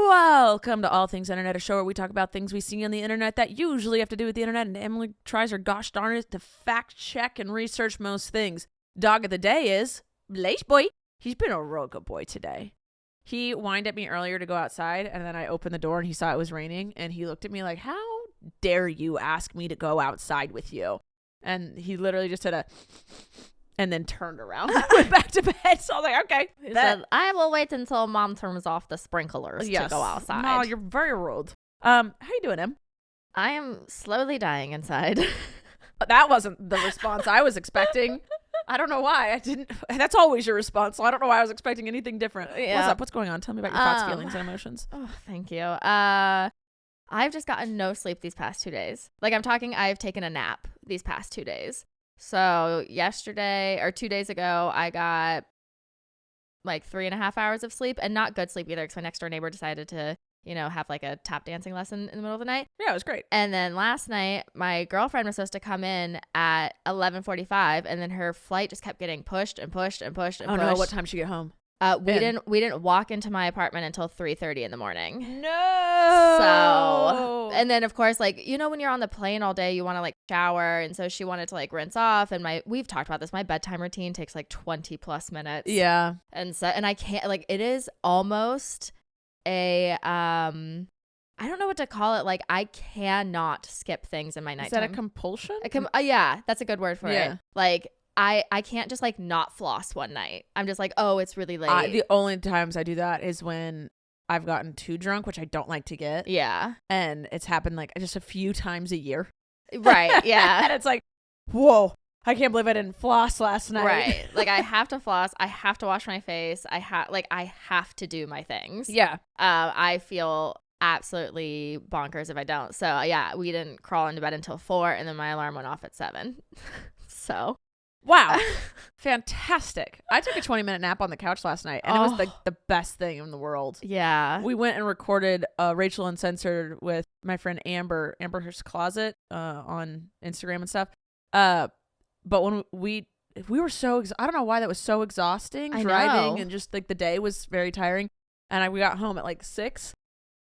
Welcome to All Things Internet, a show where we talk about things we see on the internet that usually have to do with the internet, and Emily tries her gosh darn it to fact check and research most things. Dog of the day is Blaze Boy. He's been a real good boy today. He whined at me earlier to go outside, and then I opened the door and he saw it was raining, and he looked at me like, how dare you ask me to go outside with you? And he literally just did a... and then turned around and went back to bed. So I was like, okay. He said, I will wait until mom turns off the sprinklers to go outside. No, you're very rude. How you doing, Em? I am slowly dying inside. That wasn't the response I was expecting. I don't know why. I didn't. That's always your response. So I don't know why I was expecting anything different. Yeah. What's up? What's going on? Tell me about your thoughts, feelings, and emotions. Oh, thank you. I've just gotten no sleep these past 2 days. Like I'm talking, I've taken a nap these past 2 days. So yesterday or 2 days ago, I got like 3.5 hours of sleep, and not good sleep either because my next door neighbor decided to, have like a tap dancing lesson in the middle of the night. Yeah, it was great. And then last night, my girlfriend was supposed to come in at 11:45, and then her flight just kept getting pushed and pushed and pushed and pushed. Oh no, what time did she get home? We didn't walk into my apartment until 3:30 in the morning. No. So, and then of course, like, when you're on the plane all day, you want to like shower. And so she wanted to like rinse off. And we've talked about this. My bedtime routine takes like 20 plus minutes. Yeah. And I can't, like, it is almost a, I don't know what to call it. Like, I cannot skip things in my nighttime. Is that a compulsion? Yeah, that's a good word for it. Like, I can't just like not floss one night. I'm just like, oh, it's really late. The only times I do that is when I've gotten too drunk, which I don't like to get. Yeah. And it's happened like just a few times a year. Right. Yeah. And it's like, whoa, I can't believe I didn't floss last night. Right. Like I have to floss. I have to wash my face. I have to do my things. Yeah. I feel absolutely bonkers if I don't. So yeah, we didn't crawl into bed until 4, and then my alarm went off at 7. So. Wow. Fantastic. I took a 20-minute nap on the couch last night, and it was like the best thing in the world. Yeah. We went and recorded Rachel Uncensored with my friend Amber's Closet on Instagram and stuff. But when we were so I don't know why that was so exhausting, driving, and just like the day was very tiring. And we got home at like 6,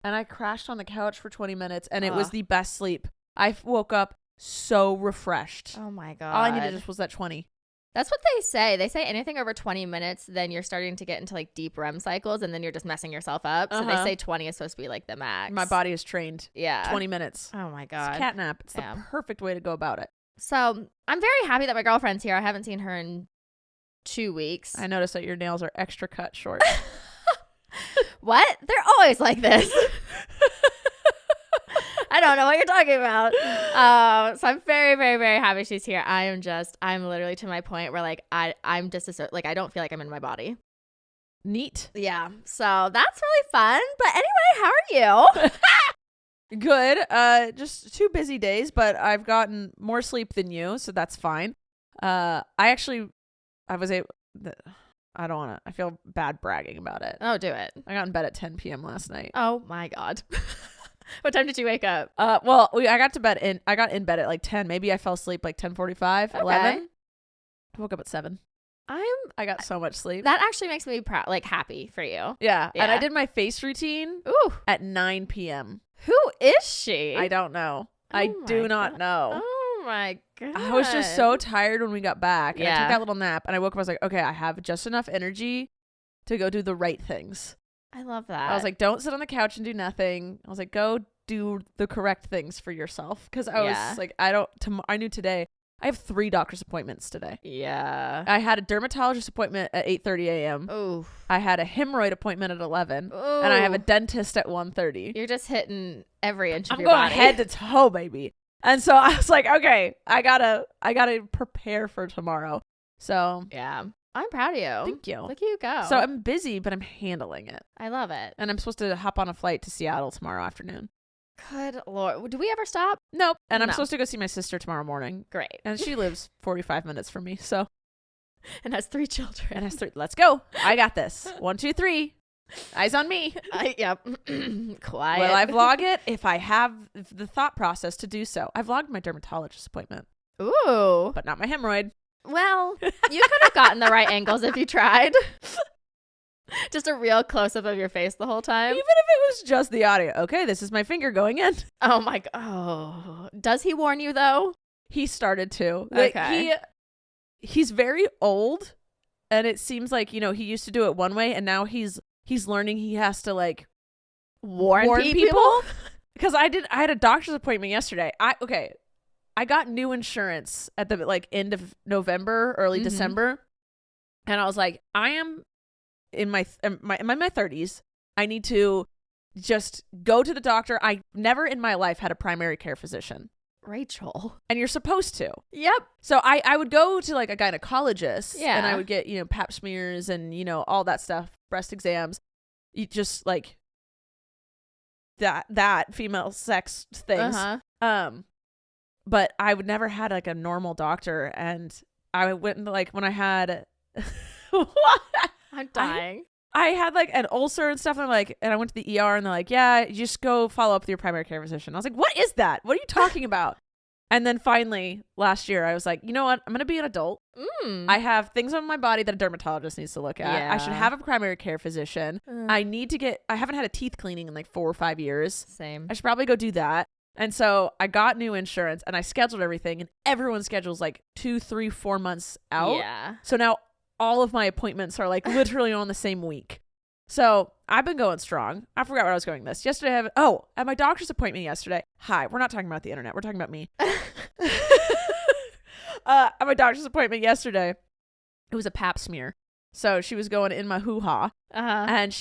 and I crashed on the couch for 20 minutes, and it was the best sleep. I woke up so refreshed. Oh my God. All I needed just was that 20. That's what they say. They say anything over 20 minutes, then you're starting to get into like deep REM cycles, and then you're just messing yourself up. So they say 20 is supposed to be like the max. My body is trained. Yeah. 20 minutes. Oh my God. It's a cat nap. It's the perfect way to go about it. So I'm very happy that my girlfriend's here. I haven't seen her in 2 weeks. I noticed that your nails are extra cut short. What? They're always like this. I don't know what you're talking about. So I'm very, very, very happy she's here. I'm literally to my point where like I'm just like I don't feel like I'm in my body. Neat. Yeah. So that's really fun. But anyway, how are you? Good. Just 2 busy days, but I've gotten more sleep than you, so that's fine. I feel bad bragging about it. Oh, do it. I got in bed at 10 p.m. last night. Oh my God. What time did you wake up? I got in bed at like 10. Maybe I fell asleep like 10:45, 11. I woke up at 7. I got so much sleep. That actually makes me proud, like happy for you. Yeah. And I did my face routine at 9 p.m. Who is she? I don't know. I do not know. Oh my God. I was just so tired when we got back. And I took that little nap, and I woke up. I was like, okay, I have just enough energy to go do the right things. I love that. I was like, don't sit on the couch and do nothing. I was like, go do the correct things for yourself. Because I was like, I knew today I have 3 doctor's appointments today. Yeah. I had a dermatologist appointment at 8:30 a.m. Ooh. I had a hemorrhoid appointment at 11. Ooh. And I have a dentist at 1:30. You're just hitting every inch of I'm your body. going head to toe, baby. And so I was like, okay, I gotta prepare for tomorrow. So yeah. I'm proud of you. Thank you. Look at you go. So I'm busy, but I'm handling it. I love it. And I'm supposed to hop on a flight to Seattle tomorrow afternoon. Good Lord. Do we ever stop? Nope. And I'm supposed to go see my sister tomorrow morning. Great. And she lives 45 minutes from me. So. And has 3 children. Let's go. I got this. 1, 2, 3. Eyes on me. Yep. Quiet. Will I vlog it if I have the thought process to do so? I vlogged my dermatologist appointment. Ooh. But not my hemorrhoid. Well, you could have gotten the right angles if you tried. Just a real close-up of your face the whole time. Even if it was just the audio. Okay, this is my finger going in. Oh my god. Oh. Does he warn you though? He started to. Okay. He's very old, and it seems like, he used to do it one way, and now he's learning he has to like Warn people? Because I had a doctor's appointment yesterday. I got new insurance at the end of November, early December, and I was like, I am in my 30s. I need to just go to the doctor. I never in my life had a primary care physician. Rachel. And you're supposed to. Yep. So I would go to like a gynecologist, and I Yeah. would get, pap smears and, all that stuff, breast exams, just like that female sex things. But I would never had like a normal doctor, and I went into when I had what? I'm dying. I had like an ulcer and stuff, and I went to the ER, and they're like, yeah, you just go follow up with your primary care physician. I was like, what is that? What are you talking about? And then finally last year I was like, you know what? I'm going to be an adult. I have things on my body that a dermatologist needs to look at. Yeah. I should have a primary care physician. I haven't had a teeth cleaning in like 4 or 5 years. Same. I should probably go do that. And so I got new insurance, and I scheduled everything, and everyone schedules like 2, 3, 4 months out. Yeah. So now all of my appointments are like literally on the same week. So I've been going strong. I forgot where I was going with this. Yesterday, at my doctor's appointment yesterday. Hi, we're not talking about the internet. We're talking about me. At my doctor's appointment yesterday, it was a pap smear. So she was going in my hoo-ha. And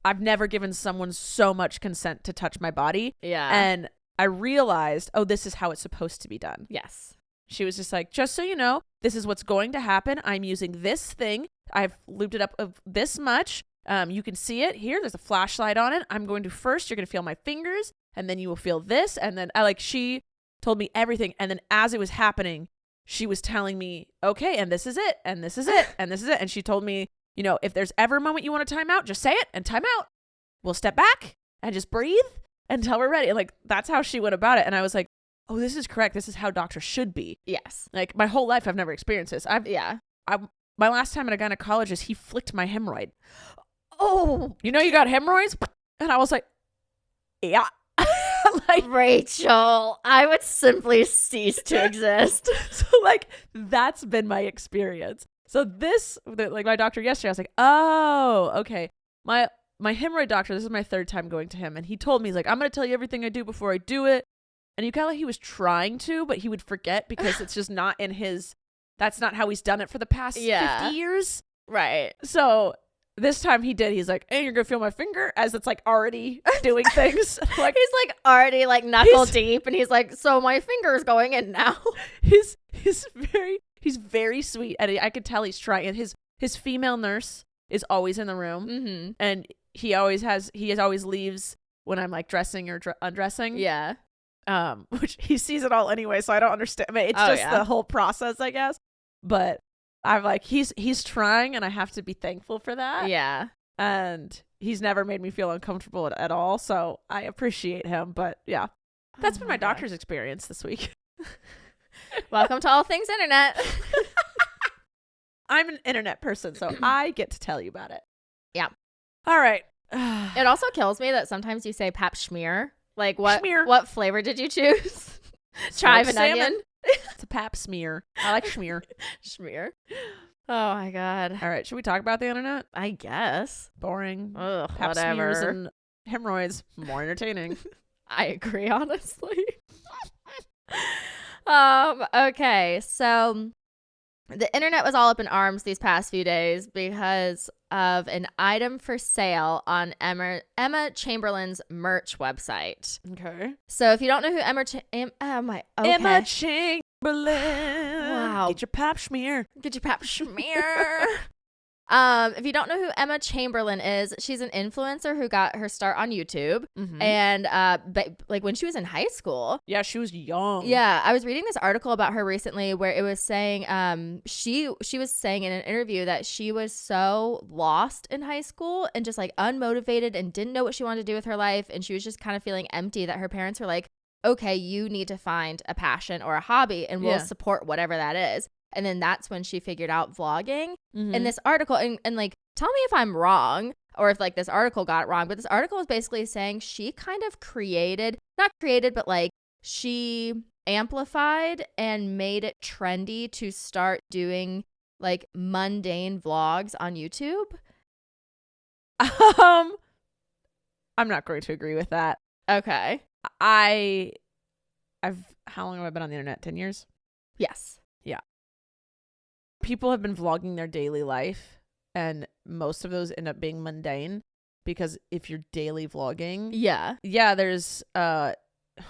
I've never given someone so much consent to touch my body. Yeah. And I realized, this is how it's supposed to be done. Yes. She was just like, just so you know, this is what's going to happen. I'm using this thing. I've looped it up of this much. You can see it here. There's a flashlight on it. I'm going to you're going to feel my fingers, and then you will feel this. And then she told me everything. And then as it was happening, she was telling me, okay, and this is it, and this is it, and this is it. And she told me, if there's ever a moment you want to time out, just say it and time out. We'll step back and just breathe until we're ready. And that's how she went about it. And I was like, oh, this is correct. This is how doctors should be. Yes. Like my whole life, I've never experienced this. My last time at a gynecologist, he flicked my hemorrhoid. Oh, You got hemorrhoids? And I was like, yeah. Rachel, I would simply cease to exist. So that's been my experience. So my doctor yesterday, I was like, oh, okay. My hemorrhoid doctor, this is my 3rd time going to him. And he told me, he's like, I'm going to tell you everything I do before I do it. And you he was trying to, but he would forget because it's just not that's not how he's done it for the past 50 years. Right. So this time he did. He's like, hey, you're going to feel my finger, as it's already doing things. He's already knuckle deep, and he's like, so my finger's going in now. He's very sweet. And I could tell he's trying. And his female nurse is always in the room. And he always leaves when I'm dressing or undressing. Yeah. Which he sees it all anyway, so I don't understand. I mean, it's the whole process, I guess. But I'm he's trying, and I have to be thankful for that. Yeah. And he's never made me feel uncomfortable at all, so I appreciate him. But yeah, that's been my doctor's experience this week. Welcome to All Things Internet. I'm an internet person, so I get to tell you about it. Yeah. All right. It also kills me that sometimes you say pap schmear. Schmear. What flavor did you choose? Chive and onion? It's a pap smear. I like schmear. Schmear. Oh my god. All right, should we talk about the internet? I guess. Boring. Ugh, Pap whatever. smears and hemorrhoids. More entertaining. I agree, honestly. Okay, so the internet was all up in arms these past few days because of an item for sale on Emma Chamberlin's merch website. Okay. So if you don't know who Emma Chamberlin. Wow. Get your pap smear. Get your pap smear. If you don't know who Emma Chamberlin is, she's an influencer who got her start on YouTube. And when she was in high school. Yeah, she was young. Yeah, I was reading this article about her recently where it was saying she was saying in an interview that she was so lost in high school and just unmotivated and didn't know what she wanted to do with her life, and she was just kind of feeling empty, that her parents were like, okay, you need to find a passion or a hobby and we'll support whatever that is. And then that's when she figured out vlogging. Mhm. In this article, and like, tell me if I'm wrong or if like this article got it wrong, but this article is basically saying she kind of not created, but like she amplified and made it trendy to start doing like mundane vlogs on YouTube. I'm not going to agree with that. Okay. I've how long have I been on the internet? 10 years? Yes. People have been vlogging their daily life, and most of those end up being mundane, because if you're daily vlogging, Yeah. there's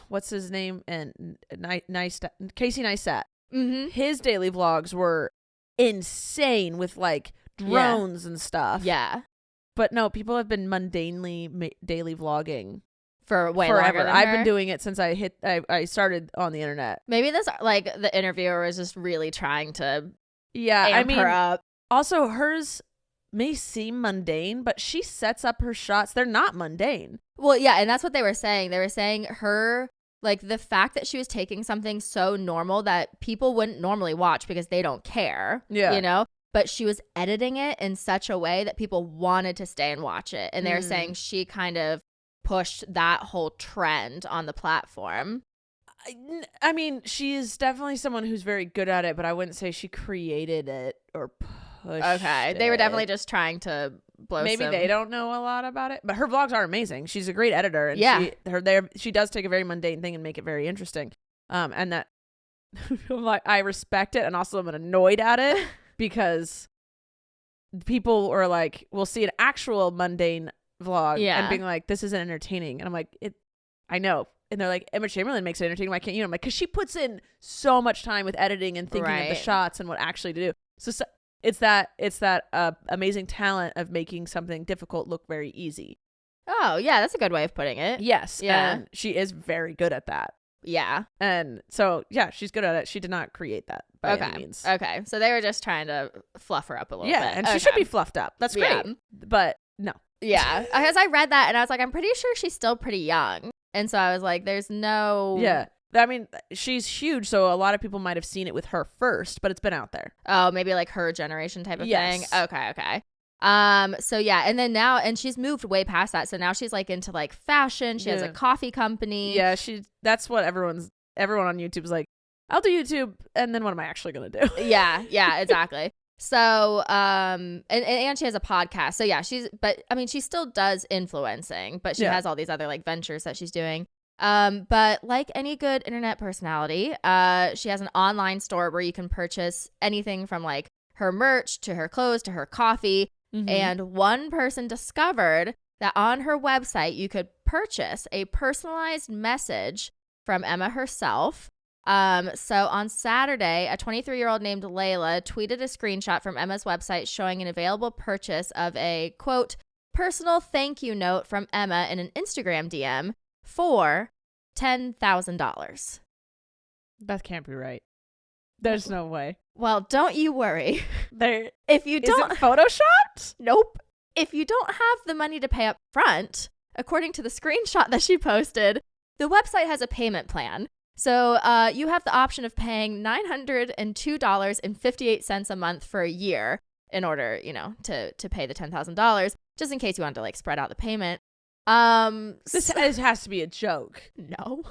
what's his name, and Casey Neistat. Mm-hmm. His daily vlogs were insane with like drones and stuff. Yeah. But no, people have been mundanely daily vlogging For way forever. longer than I've her. been doing it since I started on the internet. Maybe this, like, the interviewer was just really trying to Yeah, amp her up. Also, hers may seem mundane, but she sets up her shots. They're not mundane. Well, yeah, and that's what they were saying. They were saying her, like, the fact that she was taking something so normal that people wouldn't normally watch because they don't care. Yeah. You know? But she was editing it in such a way that people wanted to stay and watch it. And they were saying she kind of pushed that whole trend on the platform. I mean, she is definitely someone who's very good at it, but I wouldn't say she created it or pushed Okay. They were it. definitely just trying to blow Maybe some. they don't know a lot about it, but her vlogs are amazing. She's a great editor, and Yeah. she does take a very mundane thing and make it very interesting. And that like, I respect it, and also I'm annoyed at it because people are like, will see an actual mundane vlog and being like, this isn't entertaining, and I'm like, I know. And they're like, Emma Chamberlain makes it entertaining. Why can't you? I'm like, because she puts in so much time with editing and thinking of the shots and what actually to do. So it's that amazing talent of making something difficult look very easy. Oh, yeah, that's a good way of putting it. Yes. Yeah. And she is very good at that. Yeah. And so, yeah, she's good at it. She did not create that by any means. Okay. So they were just trying to fluff her up a little bit. Yeah, and she should be fluffed up. That's great. Yeah. But no. Yeah. Because I read that and I was like, I'm pretty sure she's still pretty young. And so I was like, there's no... Yeah. I mean, she's huge, so a lot of people might have seen it with her first, but it's been out there. Oh, maybe like her generation type of Yes. thing? Okay. So yeah, and then now, and she's moved way past that. So now she's like into like fashion. She has a coffee company. Yeah, that's what everyone on YouTube's like, I'll do YouTube, and then what am I actually going to do? Yeah, exactly. So, and she has a podcast. So yeah, she still does influencing, but she has all these other like ventures that she's doing. But like any good internet personality, she has an online store where you can purchase anything from like her merch to her clothes to her coffee. Mm-hmm. And one person discovered that on her website, you could purchase a personalized message from Emma herself. So on Saturday, a 23-year-old named Layla tweeted a screenshot from Emma's website showing an available purchase of a, quote, personal thank you note from Emma in an Instagram DM for $10,000. That can't be right. There's no way. Well, don't you worry. If you don't... Is it photoshopped? Nope. If you don't have the money to pay up front, according to the screenshot that she posted, the website has a payment plan. So you have the option of paying $902.58 a month for a year in order, to pay the $10,000, just in case you wanted to like spread out the payment. This has to be a joke. No.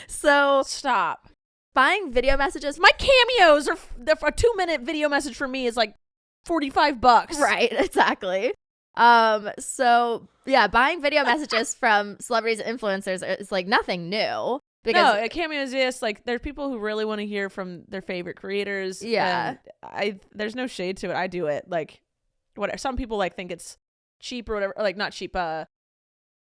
So stop. Buying video messages. My cameos are a 2-minute video message for me is like $45. Right, exactly. So yeah, buying video messages from celebrities and influencers is like nothing new. Because a cameo is just like there's people who really want to hear from their favorite creators. Yeah. And there's no shade to it. I do it. Like whatever. Some people like think it's cheap or whatever. Or like not cheap.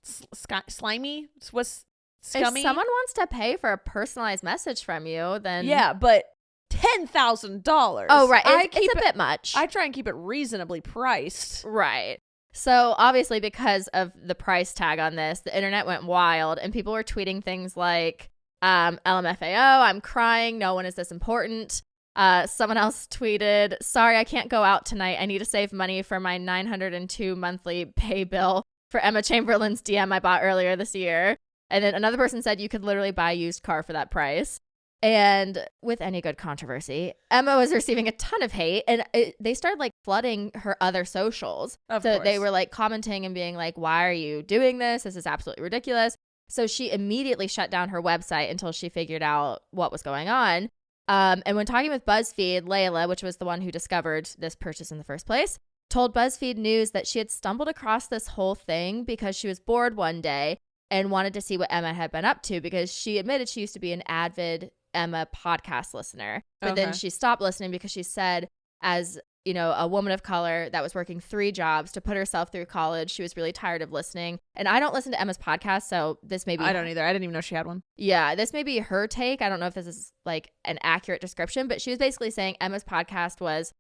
Slimy. What's scummy? If someone wants to pay for a personalized message from you, then yeah, but $10,000. Oh, right. It's a bit much. I try and keep it reasonably priced. Right. So obviously because of the price tag on this, the internet went wild and people were tweeting things like, LMFAO, I'm crying. No one is this important. Someone else tweeted, sorry, I can't go out tonight. I need to save money for my $902 monthly pay bill for Emma Chamberlain's DM I bought earlier this year. And then another person said you could literally buy a used car for that price. And with any good controversy, Emma was receiving a ton of hate, and they started like flooding her other socials. Of so course. they were like commenting and being like, why are you doing this? This is absolutely ridiculous. So she immediately shut down her website until she figured out what was going on. And when talking with BuzzFeed, Layla, which was the one who discovered this purchase in the first place, told BuzzFeed News that she had stumbled across this whole thing because she was bored one day and wanted to see what Emma had been up to, because she admitted she used to be an avid Emma podcast listener. But then she stopped listening because she said, as you know, a woman of color that was working 3 jobs to put herself through college, she was really tired of listening. And I don't listen to Emma's podcast, so this may be... I don't either. I didn't even know she had one. Yeah, this may be her take. I don't know if this is like an accurate description, but she was basically saying Emma's podcast was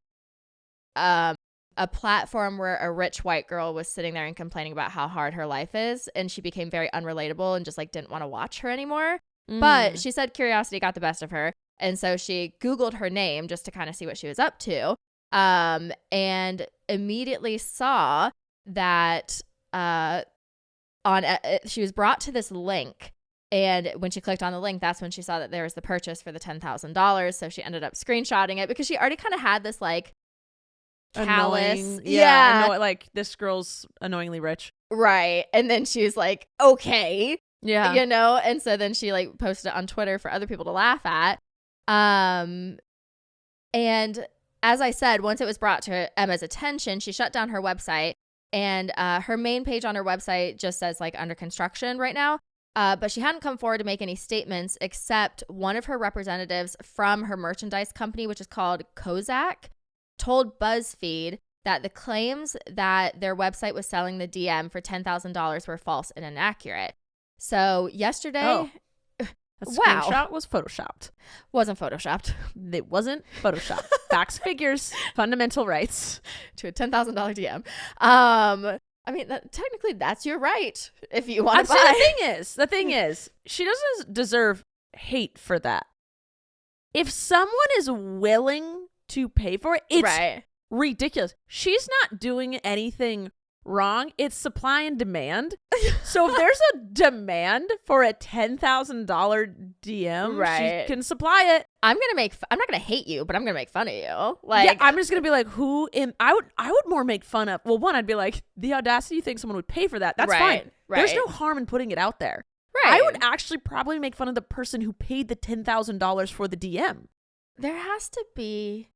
a platform where a rich white girl was sitting there and complaining about how hard her life is, and she became very unrelatable and just like didn't want to watch her anymore. But she said curiosity got the best of her, and so she Googled her name just to kind of see what she was up to, and immediately saw that she was brought to this link. And when she clicked on the link, that's when she saw that there was the purchase for the $10,000. So she ended up screenshotting it because she already kind of had this like callous. Annoying. Yeah. Like, this girl's annoyingly rich. Right. And then she was like, okay. Yeah. You know? And so then she like posted it on Twitter for other people to laugh at. And as I said, once it was brought to Emma's attention, she shut down her website. And her main page on her website just says like under construction right now. But she hadn't come forward to make any statements, except one of her representatives from her merchandise company, which is called Kozak, told BuzzFeed that the claims that their website was selling the DM for $10,000 were false and inaccurate. So yesterday... That screenshot was photoshopped. Wasn't photoshopped. It wasn't photoshopped. Facts, figures, fundamental rights. To a $10,000 DM. I mean, technically, that's your right if you want to buy. The thing is, she doesn't deserve hate for that. If someone is willing to pay for it, it's ridiculous. She's not doing anything wrong. It's supply and demand. So if there's a demand for a $10,000 DM, she can supply it. I'm not gonna hate you, but I'm gonna make fun of you. Like, I'm just gonna be like, I would more make fun of. Well, one, I'd be like, the audacity you think someone would pay for that. That's fine. There's no harm in putting it out there. Right. I would actually probably make fun of the person who paid the $10,000 for the DM. There has to be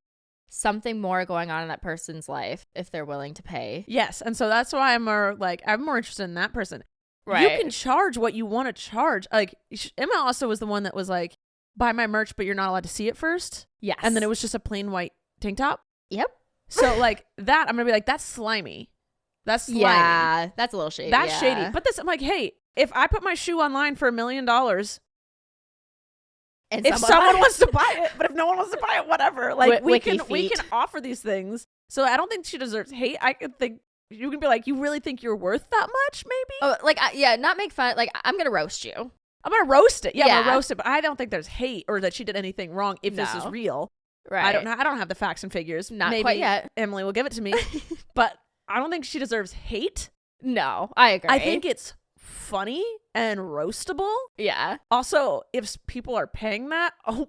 something more going on in that person's life if they're willing to pay. Yes, and so that's why I'm more interested in that person. Right. You can charge what you want to charge. Like, Emma also was the one that was like, buy my merch, but you're not allowed to see it first. Yes. And then it was just a plain white tank top. Yep. So like that, I'm gonna be like, that's slimy. That's slimy. Yeah, that's a little shady. That's shady. But this, I'm like, hey, if I put my shoe online for $1 million, and if someone wants to buy it, but if no one wants to buy it, whatever. Like, we can offer these things. So I don't think she deserves hate. I could think you can be like, you really think you're worth that much? Maybe. Oh, like not make fun. Like, I'm gonna roast you. I'm gonna roast it. Yeah, I'm gonna roast it. But I don't think there's hate or that she did anything wrong. If this is real, right? I don't know. I don't have the facts and figures. Not quite yet. Emily will give it to me, but I don't think she deserves hate. No, I agree. I think it's funny and roastable. Yeah. Also, if people are paying that, oh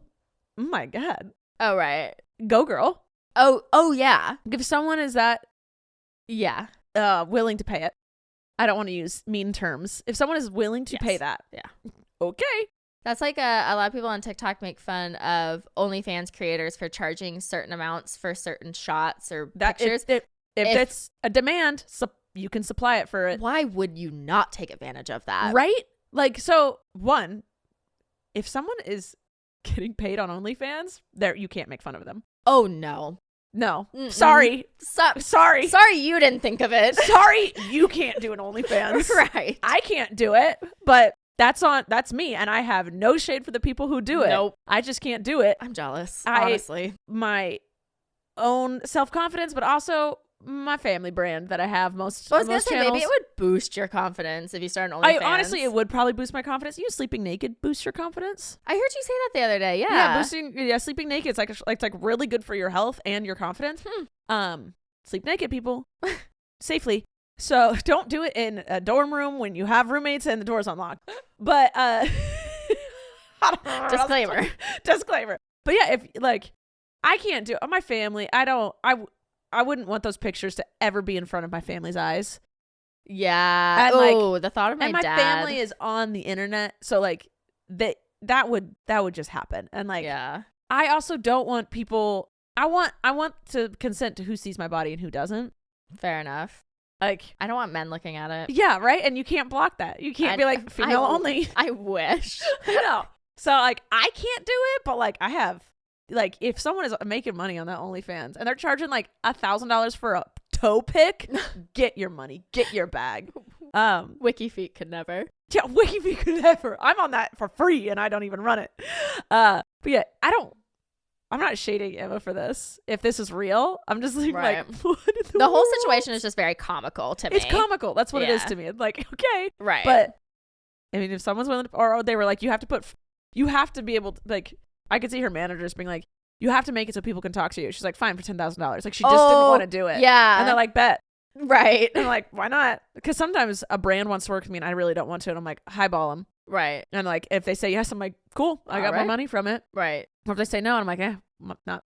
my God. Oh, right. Go girl. Oh yeah. If someone is that willing to pay it. I don't want to use mean terms. If someone is willing to pay that. Yeah. Okay. That's like a lot of people on TikTok make fun of OnlyFans creators for charging certain amounts for certain shots or pictures. If it's a demand, you can supply it for it. Why would you not take advantage of that? Right? Like, so one, if someone is getting paid on OnlyFans, you can't make fun of them. Oh, no. No. Sorry. Sorry. Sorry you didn't think of it. Sorry you can't do an OnlyFans. Right. I can't do it, but that's me, and I have no shade for the people who do it. Nope. I just can't do it. I'm jealous, honestly. My own self-confidence, but also my family brand that I have most I was gonna say, channels. maybe it would boost your confidence if you start an OnlyFans. Honestly, it would probably boost my confidence. You sleeping naked boost your confidence. I heard you say that the other day. Yeah. Sleeping naked. It's like really good for your health and your confidence. Sleep naked, people. Safely. So don't do it in a dorm room when you have roommates and the door's unlocked. But Disclaimer. Disclaimer. But yeah, if like I can't do my family, I wouldn't want those pictures to ever be in front of my family's eyes. Yeah. And Oh, the thought of my and my dad. family is on the internet, so like that would just happen. And like yeah. I also don't want people. I want to consent to who sees my body and who doesn't. Fair enough. Like I don't want men looking at it. yeah, right. And you can't block that. You can't be like female only. I wish. I know. So like I can't do it, but like I have like if someone is making money on that OnlyFans and they're charging like $1,000 for a toe pic, get your money, get your bag. WikiFeet could never. Yeah, WikiFeet could never. I'm on that for free and I don't even run it. But yeah, I'm not shading Emma for this. If this is real, I'm just like, Right. what in The whole world? situation is just very comical to me. It's comical. That's what it is Yeah. to me. It's like, okay. Right. But I mean, if someone's willing to, or they were like, you have to be able to, like, I could see her managers being like, you have to make it so people can talk to you. She's like, fine, for $10,000. Like, she just didn't want to do it. Yeah. And they're like, bet. Right. And I'm like, why not? Because sometimes a brand wants to work with me and I really don't want to. And I'm like, highball them. Right. And like, if they say yes, I'm like, cool. I got my Alright. money from it. Right. Or if they say no, and I'm like,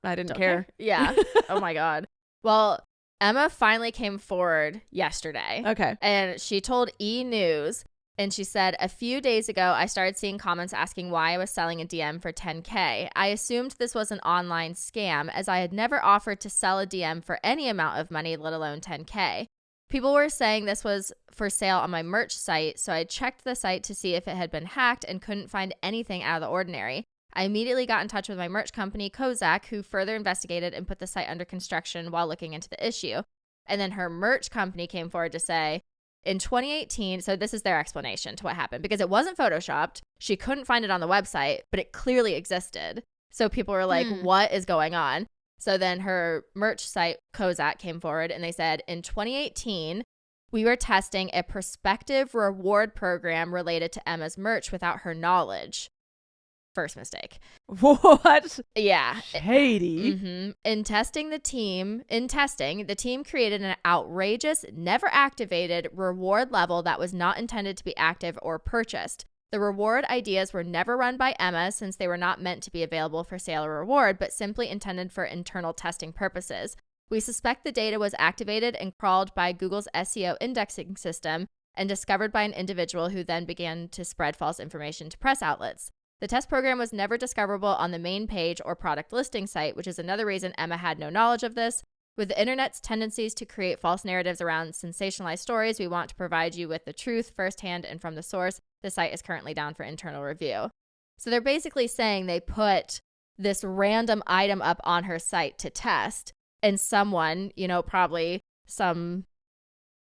I didn't care. Yeah. Oh my God. Well, Emma finally came forward yesterday. Okay. And she told E! News, and she said, a few days ago, I started seeing comments asking why I was selling a DM for $10K. I assumed this was an online scam, as I had never offered to sell a DM for any amount of money, let alone $10K. People were saying this was for sale on my merch site, so I checked the site to see if it had been hacked and couldn't find anything out of the ordinary. I immediately got in touch with my merch company, Kozak, who further investigated and put the site under construction while looking into the issue. And then her merch company came forward to say, in 2018, so this is their explanation to what happened, because it wasn't photoshopped. She couldn't find it on the website, but it clearly existed. So people were like, what is going on? So then her merch site, Kozak, came forward and they said, in 2018, we were testing a prospective reward program related to Emma's merch without her knowledge. First mistake. What? Yeah. Shady. Mm-hmm. In testing, the team created an outrageous, never activated reward level that was not intended to be active or purchased. The reward ideas were never run by Emma since they were not meant to be available for sale or reward, but simply intended for internal testing purposes. We suspect the data was activated and crawled by Google's SEO indexing system and discovered by an individual who then began to spread false information to press outlets. The test program was never discoverable on the main page or product listing site, which is another reason Emma had no knowledge of this. With the internet's tendencies to create false narratives around sensationalized stories, we want to provide you with the truth firsthand and from the source. The site is currently down for internal review. So they're basically saying they put this random item up on her site to test, and someone, probably some,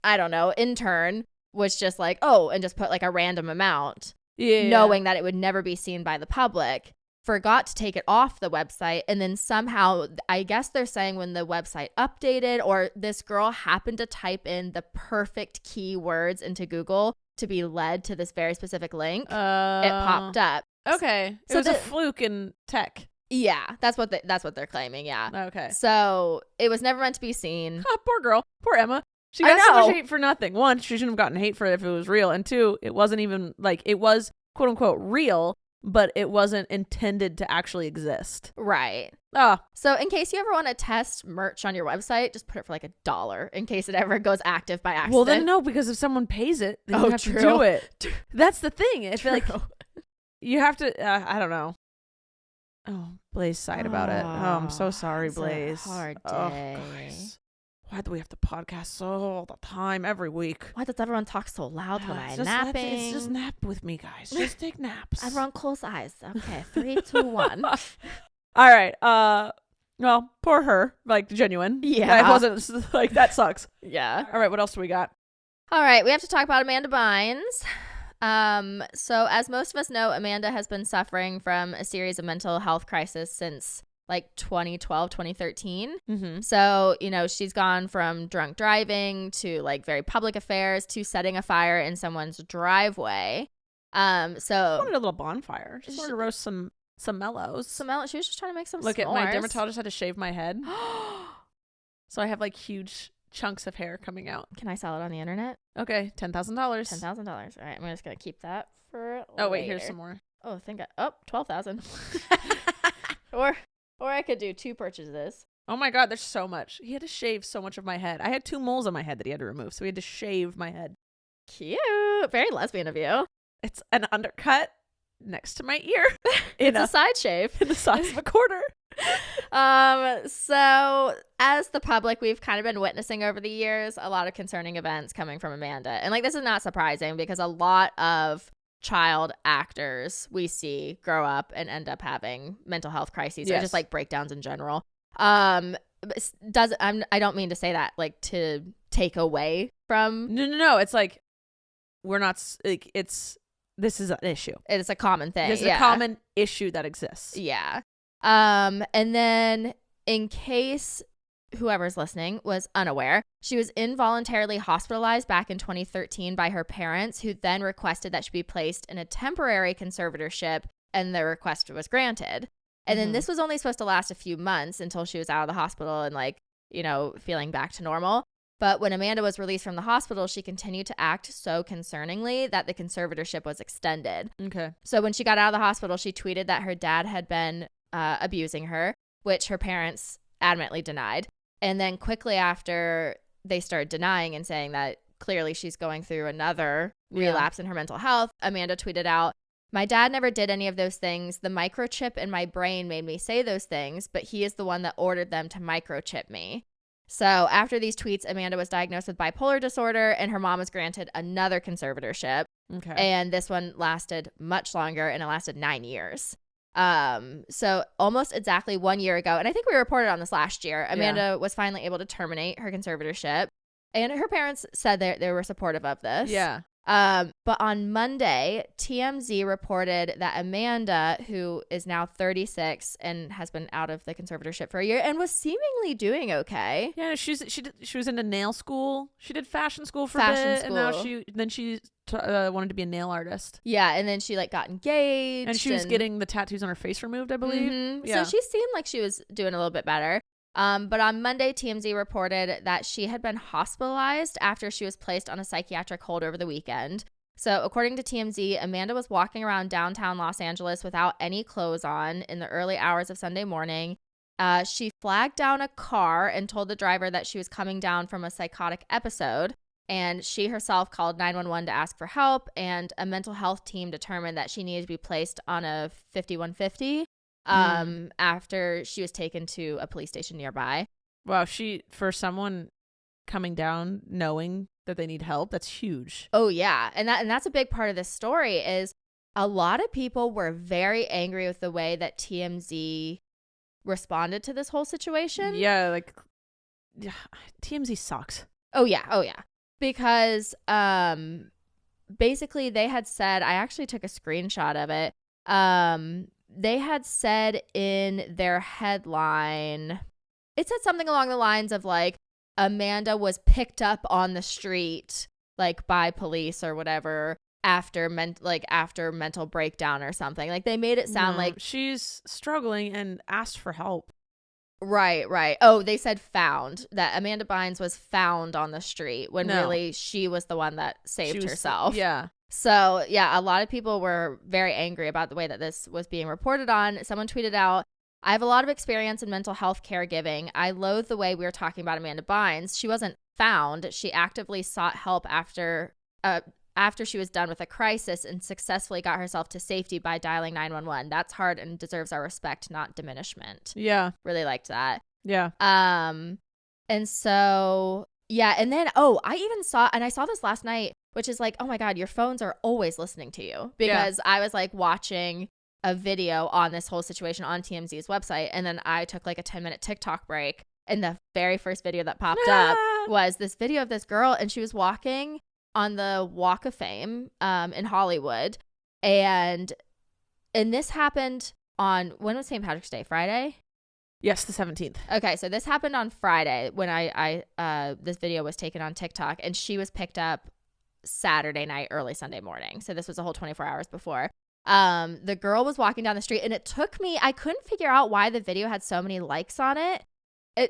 I don't know, intern was just like, oh, and just put like a random amount. Yeah. Knowing that it would never be seen by the public, forgot to take it off the website. And then somehow, I guess they're saying when the website updated, or this girl happened to type in the perfect keywords into Google to be led to this very specific link, it popped up. Okay. It was a fluke in tech. Yeah, that's what they're claiming. Yeah. Okay. So it was never meant to be seen. Oh, poor girl. Poor Emma. She got so much hate for nothing. One, she shouldn't have gotten hate for it if it was real. And two, it wasn't even like, it was quote unquote real, but it wasn't intended to actually exist. Right. Oh. So in case you ever want to test merch on your website, just put it for like $1 in case it ever goes active by accident. Well, then no, because if someone pays it, then you have true. to do it. That's the thing. I feel like True. you have to, I don't know. Oh, Blaze sighed about it. Oh, I'm so sorry, it's Blaze. a hard day. Oh, guys. Why do we have to podcast so all the time, every week? Why does everyone talk so loud when I'm It's napping? just nap with me, guys. Just take naps. Everyone close eyes. Okay, 3, 2, 1. All right. Well, poor her. Like, genuine. Yeah. It wasn't like, that sucks. Yeah. All right, what else do we got? All right, we have to talk about Amanda Bynes. So as most of us know, Amanda has been suffering from a series of mental health crises since like 2012, 2013. Mm-hmm. So, she's gone from drunk driving to like very public affairs to setting a fire in someone's driveway. I wanted a little bonfire. Just wanted to roast some mellows. She was just trying to make some Look s'mores. at my dermatologist had to shave my head. So I have like huge chunks of hair coming out. Can I sell it on the internet? Okay, $10,000. $10,000. All right, I'm just going to keep that for Oh, wait, later. here's some more. Oh, 12,000. Or I could do 2 purchases. Oh my God, there's so much. He had to shave so much of my head. I had 2 moles on my head that he had to remove, so he had to shave my head. Cute. Very lesbian of you. It's an undercut next to my ear. It's a side shave. In the size of a quarter. So as the public, we've kind of been witnessing over the years a lot of concerning events coming from Amanda. And like, this is not surprising because a lot of child actors we see grow up and end up having mental health crises or just like breakdowns in general. I don't mean to say that like to take away from. No. It's like, we're not like, this is an issue. It's a common thing. This is a common issue that exists. Yeah. And then in case whoever's listening was unaware, she was involuntarily hospitalized back in 2013 by her parents, who then requested that she be placed in a temporary conservatorship, and the request was granted. And then this was only supposed to last a few months until she was out of the hospital and like, you know, feeling back to normal. But when Amanda was released from the hospital, she continued to act so concerningly that the conservatorship was extended. Okay. So when she got out of the hospital, she tweeted that her dad had been abusing her, which her parents adamantly denied. And then quickly after, they started denying and saying that clearly she's going through another relapse in her mental health. Amanda tweeted out, "My dad never did any of those things. The microchip in my brain made me say those things, but he is the one that ordered them to microchip me." So after these tweets, Amanda was diagnosed with bipolar disorder, and her mom was granted another conservatorship. Okay. And this one lasted much longer, and it lasted 9 years. So almost exactly 1 year ago, and I think we reported on this last year, Amanda was finally able to terminate her conservatorship, and her parents said they were supportive of this. Yeah. But on Monday, TMZ reported that Amanda, who is now 36 and has been out of the conservatorship for a year and was seemingly doing okay. Yeah, she was into nail school. She did fashion school for a bit, and now she wanted to be a nail artist. Yeah, and then she like got engaged, and she was getting the tattoos on her face removed, I believe. Mm-hmm. Yeah. So she seemed like she was doing a little bit better. But on Monday, TMZ reported that she had been hospitalized after she was placed on a psychiatric hold over the weekend. So according to TMZ, Amanda was walking around downtown Los Angeles without any clothes on in the early hours of Sunday morning. She flagged down a car and told the driver that she was coming down from a psychotic episode. And she herself called 911 to ask for help. And a mental health team determined that she needed to be placed on a 5150. After she was taken to a police station nearby. Wow, for someone coming down knowing that they need help, that's huge. Oh yeah, and that's a big part of this story is a lot of people were very angry with the way that TMZ responded to this whole situation. Yeah, TMZ sucks. Oh yeah. Because basically they had said, I actually took a screenshot of it. They had said in their headline, it said something along the lines of like, Amanda was picked up on the street like by police or whatever after mental breakdown or something. Like they made it sound like she's struggling and asked for help. Right. Oh, they said found, that Amanda Bynes was found on the street when really she was the one that saved herself. Yeah. So, yeah, a lot of people were very angry about the way that this was being reported on. Someone tweeted out, "I have a lot of experience in mental health caregiving. I loathe the way we were talking about Amanda Bynes. She wasn't found. She actively sought help after she was done with a crisis and successfully got herself to safety by dialing 911. That's hard and deserves our respect, not diminishment." Yeah. Really liked that. Yeah. And so, yeah. And then, I saw this last night, which is like, oh my God, your phones are always listening to you, because I was like watching a video on this whole situation on TMZ's website. And then I took like a 10-minute TikTok break. And the very first video that popped up was this video of this girl, and she was walking on the Walk of Fame in Hollywood. And this happened on, when was St. Patrick's Day? Friday? Yes, the 17th. Okay, so this happened on Friday when this video was taken on TikTok, and she was picked up Saturday night, early Sunday morning. So this was a whole 24 hours before. The girl was walking down the street, and it took me, I couldn't figure out why the video had so many likes on it.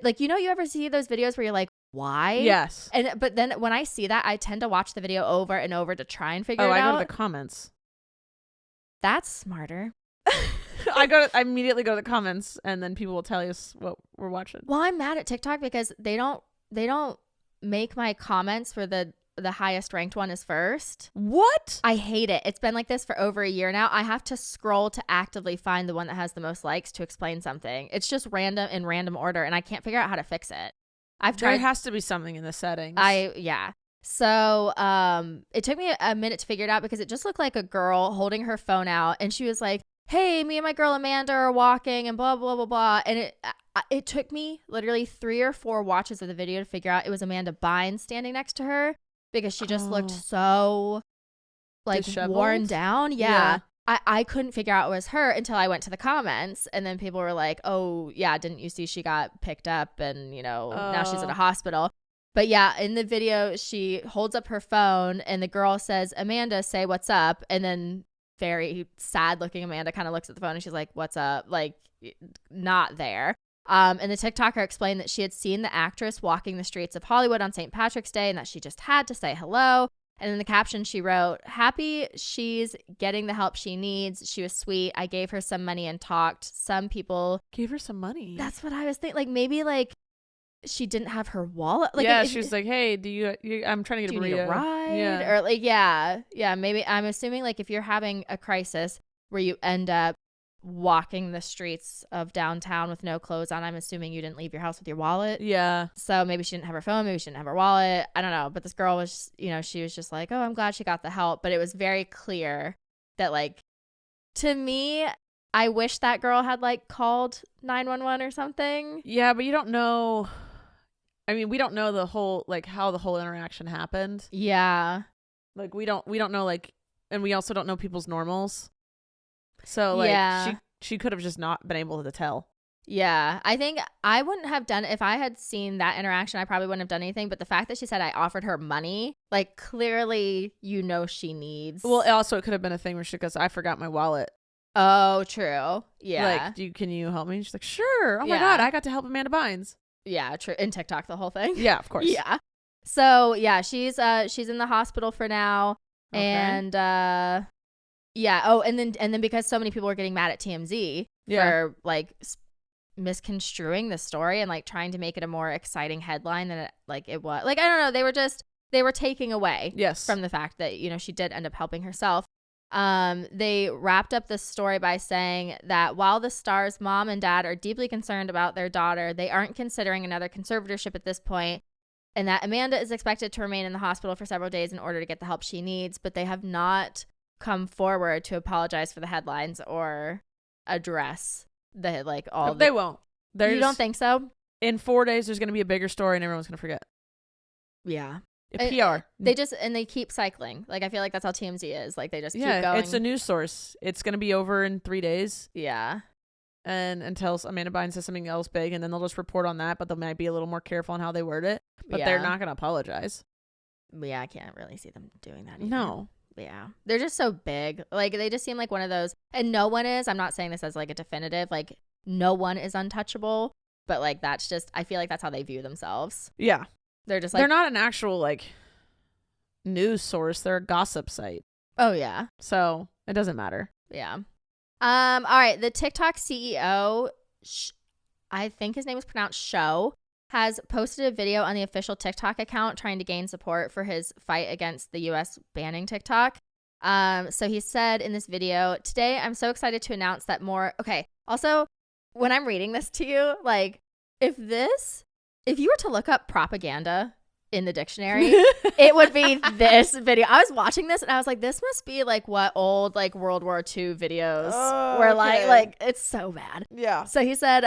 Like, you ever see those videos where you're like, why? Yes. But then when I see that, I tend to watch the video over and over to try and figure it out. I go to the comments. That's smarter. I immediately go to the comments, and then people will tell us what we're watching. Well, I'm mad at TikTok because they don't make my comments for the highest ranked one is first. What? I hate it. It's been like this for over a year now. I have to scroll to actively find the one that has the most likes to explain something. It's just random order, and I can't figure out how to fix it. I've tried. There has to be something in the settings. Yeah. So it took me a minute to figure it out because it just looked like a girl holding her phone out, and she was like, "Hey, me and my girl Amanda are walking," and blah blah blah blah. And it took me literally 3 or 4 watches of the video to figure out it was Amanda Bynes standing next to her because she just looked so like disheveled? worn down. Yeah. I couldn't figure out it was her until I went to the comments, and then people were like, "Oh yeah, didn't you see she got picked up and now she's at a hospital." But yeah, in the video, she holds up her phone and the girl says, "Amanda, say what's up." And then very sad looking Amanda kind of looks at the phone and she's like, "What's up?" Like, not there. And the TikToker explained that she had seen the actress walking the streets of Hollywood on St. Patrick's Day and that she just had to say hello. And in the caption, she wrote, "Happy she's getting the help she needs. She was sweet. I gave her some money and talked. Some people..." Gave her some money? That's what I was thinking. Like, maybe like she didn't have her wallet. Like, yeah, she was like, "Hey, do you I'm trying to get a burrito. Need a ride?" Yeah. Or like, yeah, maybe. I'm assuming like if you're having a crisis where you end up walking the streets of downtown with no clothes on, I'm assuming you didn't leave your house with your wallet. Yeah. So maybe she didn't have her phone, maybe she didn't have her wallet. I don't know. But this girl was, she was just like, "Oh, I'm glad she got the help." But it was very clear that, like, to me, I wish that girl had like called 911 or something. Yeah, but you don't know. I mean, we don't know the whole, like, how the whole interaction happened. Yeah. Like, we don't know, like, and we also don't know people's normals. So, like, yeah. she could have just not been able to tell. Yeah. I think I wouldn't have done, if I had seen that interaction, I probably wouldn't have done anything. But the fact that she said I offered her money, like, clearly, she needs. Well, also, it could have been a thing where she goes, "I forgot my wallet." Oh, true. Yeah. Like, can you help me? And she's like, "Sure. Oh my God, I got to help Amanda Bynes." Yeah, true. In TikTok, the whole thing. Yeah, of course. Yeah. So yeah, she's in the hospital for now, okay. And yeah. Oh, and then because so many people were getting mad at TMZ for like misconstruing the story and like trying to make it a more exciting headline than it was. Like, I don't know. They were taking away from the fact that she did end up helping herself. They wrapped up this story by saying that while the star's mom and dad are deeply concerned about their daughter, they aren't considering another conservatorship at this point, and that Amanda is expected to remain in the hospital for several days in order to get the help she needs, but they have not come forward to apologize for the headlines or address the They won't. You don't think so? In 4 days, there's going to be a bigger story and everyone's going to forget. Yeah. PR. They keep cycling. Like, I feel like that's how TMZ is. Like, they just keep going. It's a news source. It's going to be over in 3 days. Yeah. And until Amanda Bynes says something else big, and then they'll just report on that, but they might be a little more careful on how they word it. But they're not going to apologize. Yeah, I can't really see them doing that either. No. Yeah. They're just so big. Like, they just seem like one of those, and no one is, I'm not saying this as like a definitive, like, no one is untouchable, but like, that's just, I feel like that's how they view themselves. Yeah. They're just like, they're not an actual like news source. They're a gossip site. Oh yeah. So it doesn't matter. Yeah. All right. The TikTok CEO, I think his name is pronounced Show, has posted a video on the official TikTok account trying to gain support for his fight against the U.S. banning TikTok. So he said in this video, "Today, I'm so excited to announce that more." Okay. Also, when I'm reading this to you, like, if you were to look up propaganda in the dictionary, it would be this video. I was watching this and I was like, this must be like what old like World War II videos were like it's so bad. Yeah. So he said,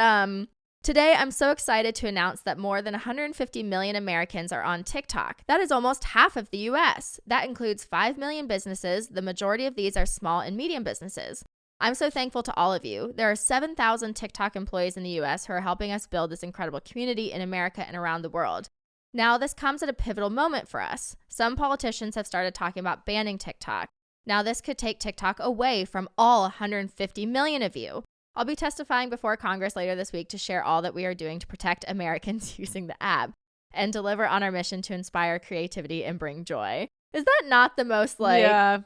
"Today, I'm so excited to announce that more than 150 million Americans are on TikTok. That is almost half of the U.S. That includes 5 million businesses. The majority of these are small and medium businesses. I'm so thankful to all of you. There are 7,000 TikTok employees in the U.S. who are helping us build this incredible community in America and around the world. Now, this comes at a pivotal moment for us. Some politicians have started talking about banning TikTok. Now, this could take TikTok away from all 150 million of you. I'll be testifying before Congress later this week to share all that we are doing to protect Americans using the app and deliver on our mission to inspire creativity and bring joy." Is that not the most like... Yeah.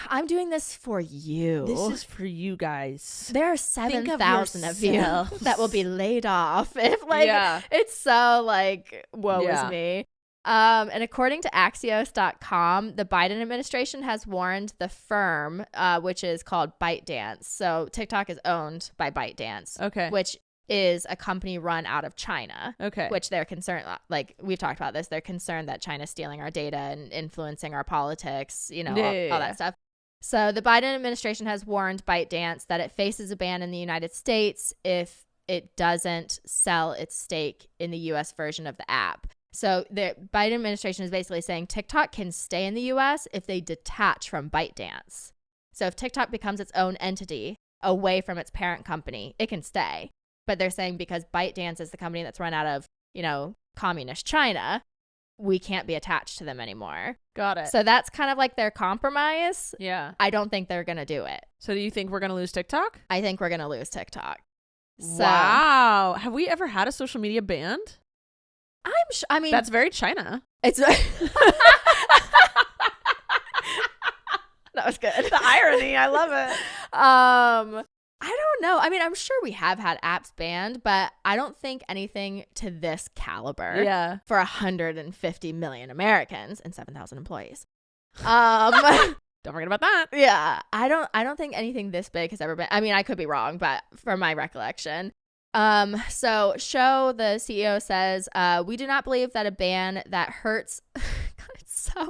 I'm doing this for you. This is for you guys. There are 7,000 of you that will be laid off if it's so like woe is me. And according to Axios.com, the Biden administration has warned the firm, which is called ByteDance. So TikTok is owned by ByteDance, which is a company run out of China, which they're concerned, like we've talked about this, they're concerned that China's stealing our data and influencing our politics, all that stuff. So the Biden administration has warned ByteDance that it faces a ban in the United States if it doesn't sell its stake in the U.S. version of the app. So the Biden administration is basically saying TikTok can stay in the U.S. if they detach from ByteDance. So if TikTok becomes its own entity away from its parent company, it can stay. But they're saying because ByteDance is the company that's run out of, communist China, we can't be attached to them anymore. Got it. So that's kind of like their compromise. Yeah. I don't think they're going to do it. So do you think we're going to lose TikTok? I think we're going to lose TikTok. Wow. Have we ever had a social media banned? I mean, that's very China. It's that was good. The irony, I love it. I don't know. I mean, I'm sure we have had apps banned, but I don't think anything to this caliber. Yeah. For 150 million Americans and 7,000 employees. Don't forget about that. Yeah, I don't think anything this big has ever been. I mean, I could be wrong, but from my recollection. So the CEO says, we do not believe that a ban that hurts. God, it's so,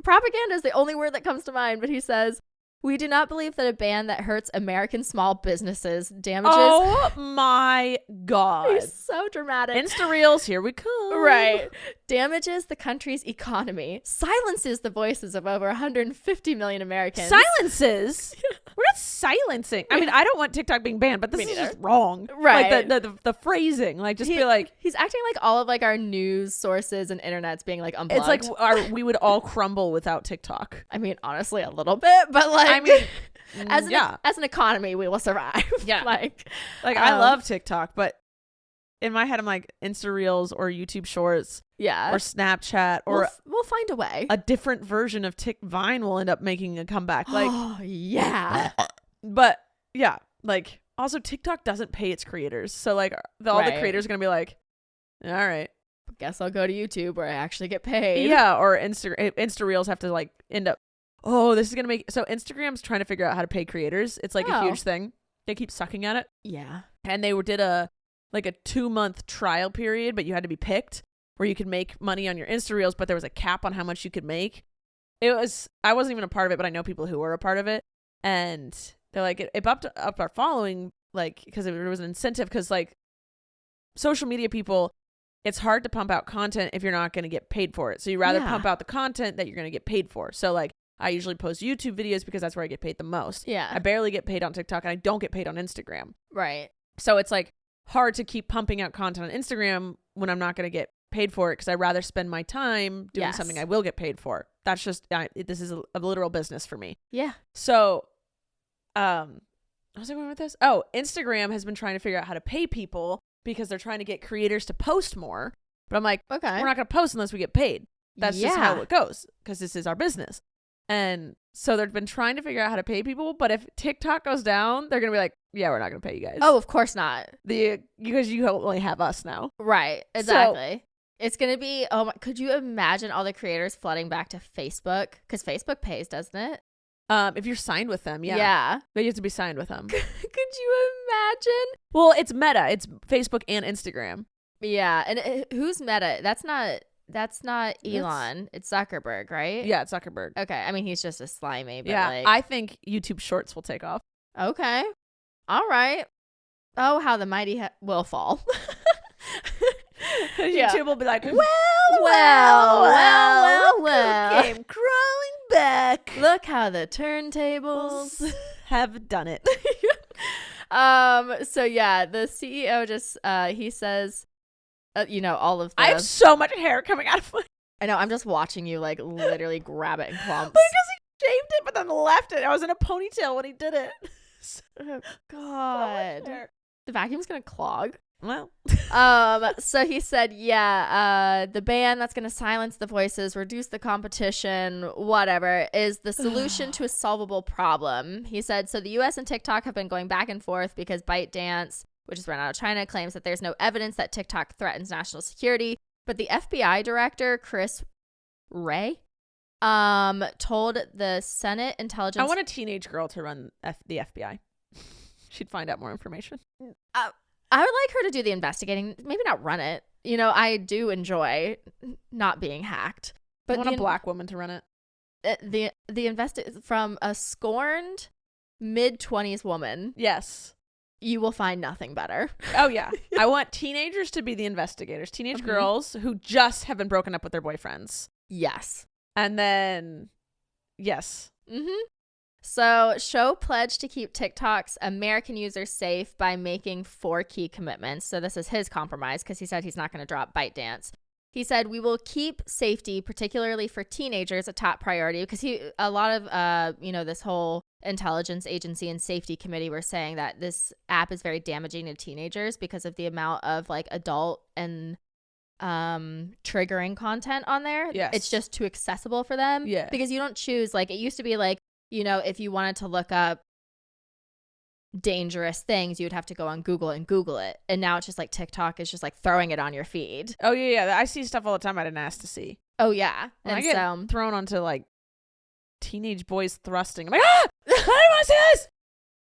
propaganda is the only word that comes to mind, but he says, we do not believe that a ban that hurts American small businesses damages. Oh my God. He's so dramatic. Insta Reels, here we come. Right. Damages the country's economy. Silences the voices of over 150 million Americans. Silences? We're not silencing. I mean, I don't want TikTok being banned, but this is just wrong. Right. Like the phrasing. Like, just be like. He's acting like all of like our news sources and internet's being like unplugged. It's like we would all crumble without TikTok. I mean, honestly, a little bit, but like. I mean, as an economy, we will survive. Yeah. like I love TikTok, but in my head, I'm like Insta Reels or YouTube Shorts. Yeah. Or Snapchat or we'll find a way. A different version of Vine will end up making a comeback. Like, oh yeah. But yeah, like also TikTok doesn't pay its creators, so like all the creators are gonna be like, all right, guess I'll go to YouTube where I actually get paid. Yeah, or Insta Reels have to like end up. Oh, this is gonna make so Instagram's trying to figure out how to pay creators. It's like a huge thing. They keep sucking at it. Yeah, and they did a 2-month trial period, but you had to be picked where you could make money on your Insta Reels, but there was a cap on how much you could make. I wasn't even a part of it, but I know people who were a part of it, and they're like it upped our following, like because there was an incentive, because like social media people, it's hard to pump out content if you're not going to get paid for it. So you rather pump out the content that you're going to get paid for. So like I usually post YouTube videos because that's where I get paid the most. Yeah. I barely get paid on TikTok, and I don't get paid on Instagram. Right. So it's like hard to keep pumping out content on Instagram when I'm not going to get paid for it, because I'd rather spend my time doing something I will get paid for. That's just, this is a literal business for me. Yeah. So, what was I going with this? Oh, Instagram has been trying to figure out how to pay people because they're trying to get creators to post more. But I'm like, okay, we're not going to post unless we get paid. That's just how it goes, because this is our business. And so they've been trying to figure out how to pay people. But if TikTok goes down, they're going to be like, yeah, we're not going to pay you guys. Oh, of course not. Because you only have us now. Right. Exactly. It's going to be, could you imagine all the creators flooding back to Facebook? Because Facebook pays, doesn't it? If you're signed with them, yeah. Yeah. But you have to be signed with them. Could you imagine? Well, it's Meta. It's Facebook and Instagram. Yeah. And who's Meta? That's not Elon. It's Zuckerberg, right? Yeah, it's Zuckerberg. Okay. I mean, he's just a slimy, but I think YouTube Shorts will take off. Okay. All right. Oh, how the mighty will fall. YouTube will be like, well, came crawling back. Look how the turntables have done it. So yeah, the CEO just he says, all of the. I have so much hair coming out of my. I know. I'm just watching you like literally grab it in clumps. Because he shaved it, but then left it. I was in a ponytail when he did it. Oh God. The vacuum's gonna clog. Well. So he said, the ban that's going to silence the voices, reduce the competition, whatever, is the solution to a solvable problem. He said, so the US and TikTok have been going back and forth because ByteDance, which is run out of China, claims that there's no evidence that TikTok threatens national security. But the FBI director, Chris Wray, told the Senate Intelligence... I want a teenage girl to run the FBI. She'd find out more information. I would like her to do the investigating, maybe not run it. You know, I do enjoy not being hacked. But I want a black woman to run it. From a scorned mid-20s woman. Yes. You will find nothing better. Oh, yeah. I want teenagers to be the investigators. Teenage girls who just have been broken up with their boyfriends. Yes. And then, yes. Mm-hmm. So, Show pledged to keep TikTok's American users safe by making 4 key commitments. So, this is his compromise because he said he's not going to drop ByteDance. He said, we will keep safety, particularly for teenagers, a top priority because a lot of, this whole intelligence agency and safety committee were saying that this app is very damaging to teenagers because of the amount of like adult and triggering content on there. Yes. It's just too accessible for them. Yeah. Because you don't choose, like it used to be like, if you wanted to look up dangerous things, you would have to go on Google and Google it. And now it's just like TikTok is just like throwing it on your feed. Oh, yeah. I see stuff all the time I didn't ask to see. Oh, yeah. When and I get so thrown onto like teenage boys thrusting. I'm like, I don't want to see this.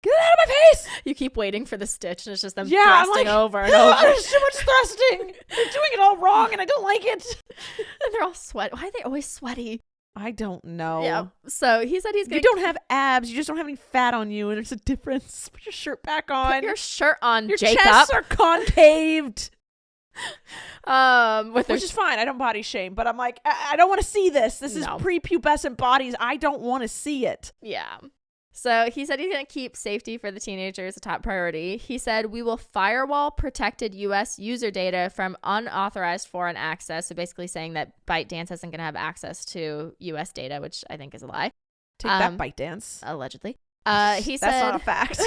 Get it out of my face. You keep waiting for the stitch and it's just them I'm thrusting like, over and over. There's too much thrusting. They're doing it all wrong and I don't like it. And they're all sweaty. Why are they always sweaty? I don't know. Yeah. So he said he's going to... You don't have abs. You just don't have any fat on you and there's a difference. Put your shirt back on. Put your shirt on, your Jacob. Your chests are concaved. Which is fine. I don't body shame, but I'm like, I don't want to see this. This is prepubescent bodies. I don't want to see it. Yeah. So he said he's going to keep safety for the teenagers a top priority. He said, we will firewall protected U.S. user data from unauthorized foreign access. So basically saying that ByteDance isn't going to have access to U.S. data, which I think is a lie. Take that, ByteDance. Allegedly. He said, that's not a fact.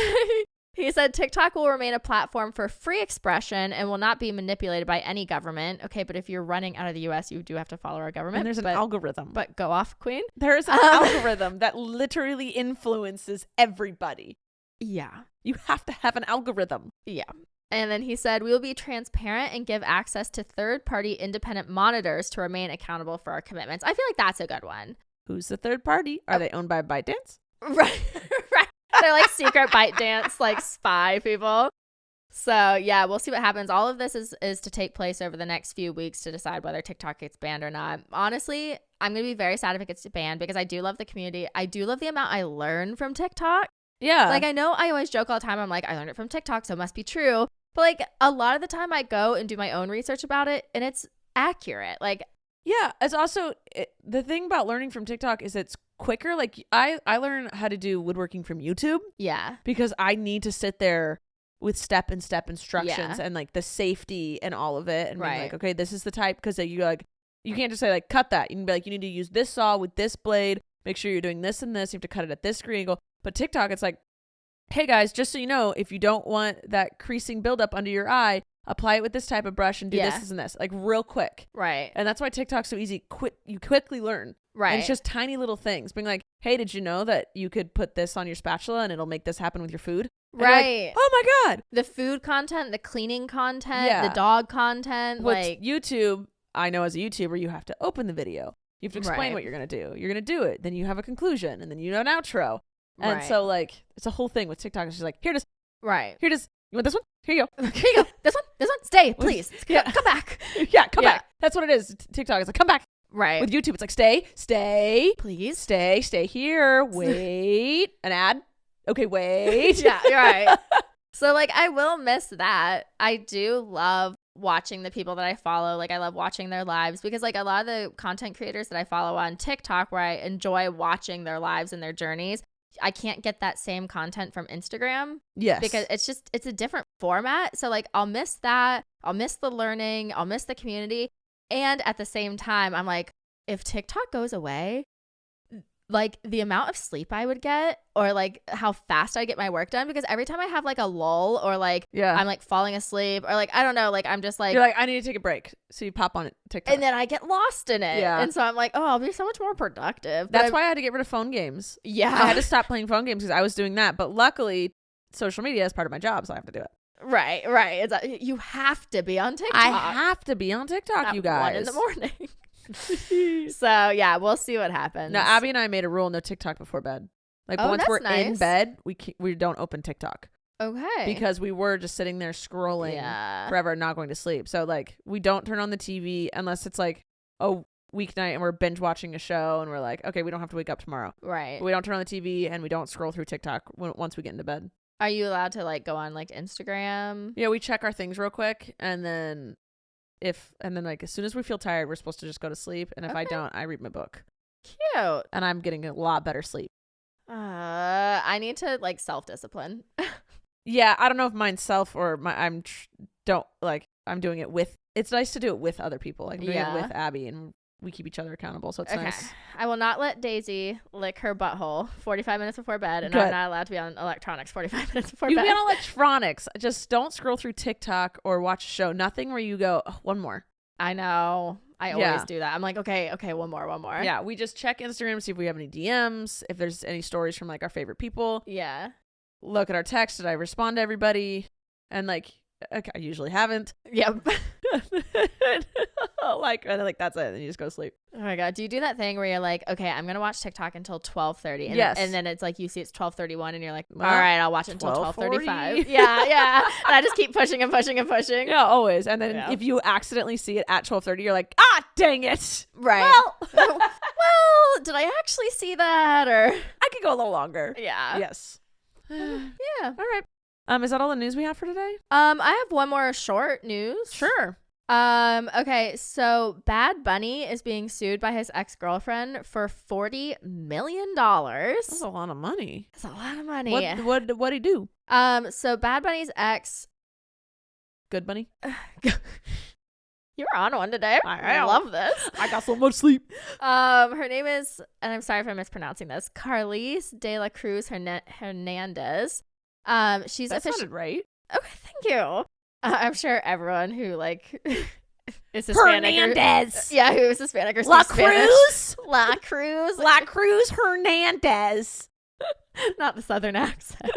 He said TikTok will remain a platform for free expression and will not be manipulated by any government. Okay, but if you're running out of the U.S., you do have to follow our government. And there's an algorithm. But go off, Queen. There's an algorithm that literally influences everybody. Yeah. You have to have an algorithm. Yeah. And then he said, we will be transparent and give access to third-party independent monitors to remain accountable for our commitments. I feel like that's a good one. Who's the third party? Are they owned by ByteDance? Right. Right. They're like secret ByteDance, like spy people. So yeah, we'll see what happens. All of this is to take place over the next few weeks to decide whether TikTok gets banned or not. Honestly, I'm going to be very sad if it gets banned because I do love the community. I do love the amount I learn from TikTok. Yeah. Like I know I always joke all the time. I'm like, I learned it from TikTok, so it must be true. But like a lot of the time I go and do my own research about it and it's accurate. Like, yeah, it's also the thing about learning from TikTok is it's quicker. Like I learn how to do woodworking from YouTube. Yeah. Because I need to sit there with step-and-step instructions and like the safety and all of it and being like, okay, this is the type, because you can't just say like cut that. You can be like, you need to use this saw with this blade. Make sure you're doing this and this. You have to cut it at this degree angle. But TikTok, it's like, hey guys, just so you know, if you don't want that creasing buildup under your eye, apply it with this type of brush and do this and this, like real quick. Right. And that's why TikTok's so easy. You quickly learn. Right. And it's just tiny little things. Being like, hey, did you know that you could put this on your spatula and it'll make this happen with your food? And right. Like, oh my God. The food content, the cleaning content, the dog content. With like YouTube, I know as a YouTuber, you have to open the video. You have to explain what you're going to do. You're going to do it. Then you have a conclusion and then you have an outro. And so like, it's a whole thing with TikTok. It's just like, here it is. Right. Here it is. You want this one? Here you go. Here you go. This one. Stay, please. Come back. Yeah, come back. That's what it is. TikTok is like, come back. Right. With YouTube, it's like, stay. Please. Stay here. Wait. An ad. Okay, wait. Yeah, you're right. So like, I will miss that. I do love watching the people that I follow. Like I love watching their lives because like a lot of the content creators that I follow on TikTok where I enjoy watching their lives and their journeys, I can't get that same content from Instagram. Yes. Because it's a different format. So like I'll miss that. I'll miss the learning. I'll miss the community. And at the same time, I'm like, if TikTok goes away, like the amount of sleep I would get or like how fast I get my work done, because every time I have like a lull or like I'm like falling asleep or like I don't know, like I'm just like you're like, I need to take a break, so you pop on TikTok and then I get lost in it. And so I'm like, oh, I'll be so much more productive. That's why I had to get rid of phone games. I had to stop playing phone games because I was doing that, but luckily social media is part of my job, so I have to do it. Right. It's you have to be on TikTok. I have to be on TikTok, at you guys. 1 in the morning. So yeah, we'll see what happens. Now Abby and I made a rule: no TikTok before bed. Like once we're in bed, we don't open TikTok. Okay. Because we were just sitting there scrolling forever and not going to sleep. So like we don't turn on the TV unless it's like a weeknight and we're binge watching a show and we're like, okay, we don't have to wake up tomorrow. Right. But we don't turn on the TV and we don't scroll through TikTok once we get into bed. Are you allowed to like go on like Instagram? Yeah, we check our things real quick, and then like as soon as we feel tired, we're supposed to just go to sleep. And if I don't, I read my book. Cute. And I'm getting a lot better sleep. I need to like self-discipline. Yeah, I don't know if mine's self or I'm doing it with. It's nice to do it with other people. Like I'm doing it with Abby, and we keep each other accountable, so it's nice. I will not let Daisy lick her butthole 45 minutes before bed, and I'm not allowed to be on electronics 45 minutes before bed. You can be on electronics. Just don't scroll through TikTok or watch a show. Nothing where you go, oh, one more. I know. I always do that. I'm like, okay, one more. Yeah, we just check Instagram, see if we have any DMs, if there's any stories from like our favorite people. Yeah. Look at our text. Did I respond to everybody? And like, okay, I usually haven't. Yep. like that's it. And you just go to sleep. Oh my God. Do you do that thing where you're like, okay, I'm going to watch TikTok until 12:30? And then it's like, you see it's 12:31 and you're like, all right, I'll watch it until 12:35. Yeah. And I just keep pushing and pushing and pushing. Yeah, always. And then if you accidentally see it at 12:30, you're like, dang it. Right. Well, did I actually see that? Or I could go a little longer. Yeah. Yes. Yeah. All right. Is that all the news we have for today? I have one more short news. Sure. Okay, so Bad Bunny is being sued by his ex-girlfriend for $40 million. That's a lot of money. That's a lot of money. What'd he do? So Bad Bunny's ex. Good Bunny. You're on one today. I love this. I got so much sleep. Her name is, and I'm sorry if I'm mispronouncing this, Carlise de la Cruz Hernandez. She's that sounded right. Okay, thank you. I'm sure everyone who like is Hispanic Hernandez. Who is Hispanic or La Cruz. La Cruz Hernandez. Not the Southern accent.